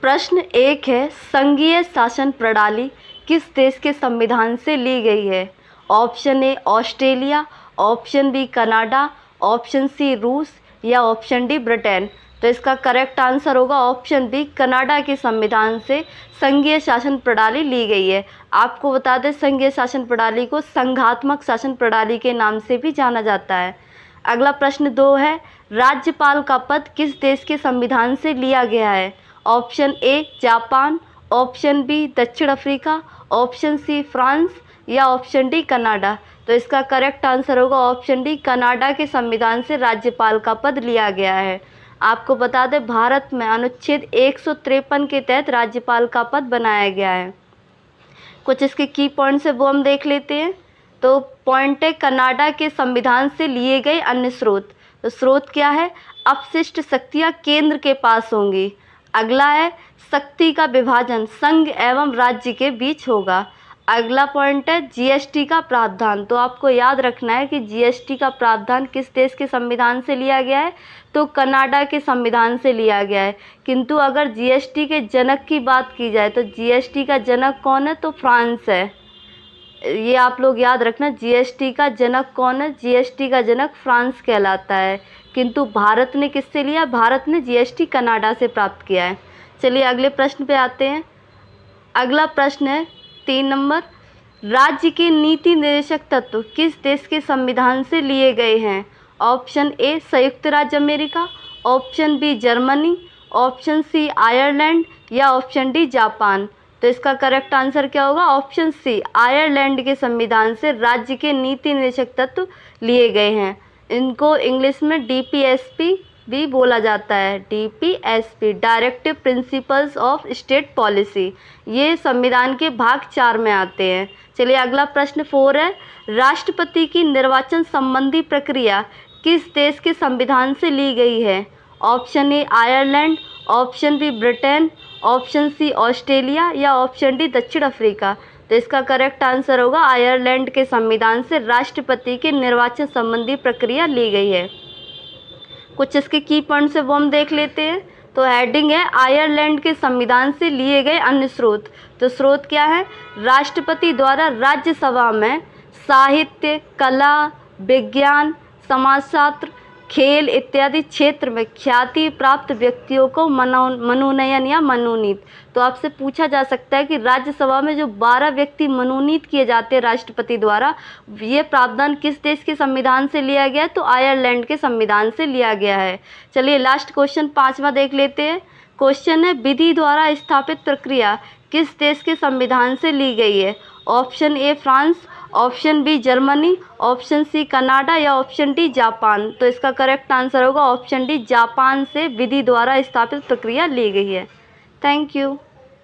प्रश्न 1 है, संघीय शासन प्रणाली किस देश के संविधान से ली गई है? Option A Australia, option B Canada, option C रूस या ऑप्शन डी ब्रिटेन। तो इसका करेक्ट आंसर होगा ऑप्शन बी, कनाडा के संविधान से संघीय शासन प्रणाली ली गई है। आपको बता दें, संघीय शासन प्रणाली को संघात्मक शासन प्रणाली के नाम से भी जाना जाता है। अगला प्रश्न 2 है, राज्यपाल का पद किस देश के संविधान से लिया गया है? Option A Japan, option B दक्षिण अफ्रीका, ऑप्शन सी फ्रांस या ऑप्शन डी कनाडा। तो इसका करेक्ट आंसर होगा ऑप्शन डी, कनाडा के संविधान से राज्यपाल का पद लिया गया है। आपको बता दें, भारत में अनुच्छेद 153 के तहत राज्यपाल का पद बनाया गया है। कुछ इसके की पॉइंट्स है वो हम देख लेते हैं। तो पॉइंट है, कनाडा के संविधान से लिए गए अन्य स्रोत। तो स्रोत क्या है? अपशिष्ट शक्तियाँ केंद्र के पास होंगी। अगला है, शक्ति का विभाजन संघ एवं राज्य के बीच होगा। अगला पॉइंट है, जीएसटी का प्रावधान। तो आपको याद रखना है कि जीएसटी का प्रावधान किस देश के संविधान से लिया गया है? तो कनाडा के संविधान से लिया गया है। किंतु अगर जीएसटी के जनक की बात की जाए तो जीएसटी का जनक कौन है? तो फ्रांस है। ये आप लोग याद रखना, जीएसटी का जनक कौन है? जीएसटी का जनक फ्रांस कहलाता है। किंतु भारत ने किससे लिया? भारत ने जीएसटी कनाडा से प्राप्त किया है। चलिए अगले प्रश्न पे आते हैं। अगला प्रश्न है 3 नंबर, राज्य के नीति निर्देशक तत्व किस देश के संविधान से लिए गए हैं? ऑप्शन ए संयुक्त राज्य America, option B Germany, option C Ireland या ऑप्शन डी जापान। तो इसका करेक्ट आंसर क्या होगा? ऑप्शन सी, आयरलैंड के संविधान से राज्य के नीति निर्देशक तत्व लिए गए हैं। इनको इंग्लिश में डीपीएसपी भी बोला जाता है। DPSP, directive principles of state policy. ये संविधान के भाग 4 में आते हैं। चलिए अगला प्रश्न 4 है, राष्ट्रपति की निर्वाचन संबंधी प्रक्रिया किस देश के संविधान से ली गई है? Option A Ireland, option B Britain, option C Australia या ऑप्शन डी दक्षिण अफ्रीका। तो इसका करेक्ट आंसर होगा आयरलैंड के संविधान से राष्ट्रपति के निर्वाचन संबंधी प्रक्रिया ली गई है। कुछ इसके की पॉइंट्स है वो हम देख लेते हैं। तो हेडिंग है, आयरलैंड के संविधान से लिए गए अन्य स्रोत। तो स्रोत क्या है? राष्ट्रपति द्वारा राज्यसभा में साहित्य, कला, विज्ञान, समाजशास्त्र, खेल इत्यादि क्षेत्र में ख्याति प्राप्त व्यक्तियों को मनोनयन या मनोनीत। तो आपसे पूछा जा सकता है कि राज्यसभा में जो 12 व्यक्ति मनोनीत किए जाते हैं राष्ट्रपति द्वारा, ये प्रावधान किस देश के संविधान से लिया गया है? तो आयरलैंड के संविधान से लिया गया है। चलिए लास्ट क्वेश्चन 5वां देख लेते हैं। क्वेश्चन है, विधि द्वारा स्थापित प्रक्रिया किस देश के संविधान से ली गई है? Option A France, option B Germany, option C Canada या ऑप्शन डी जापान। तो इसका करेक्ट आंसर होगा ऑप्शन डी, जापान से विधि द्वारा स्थापित प्रक्रिया ली गई है। Thank you.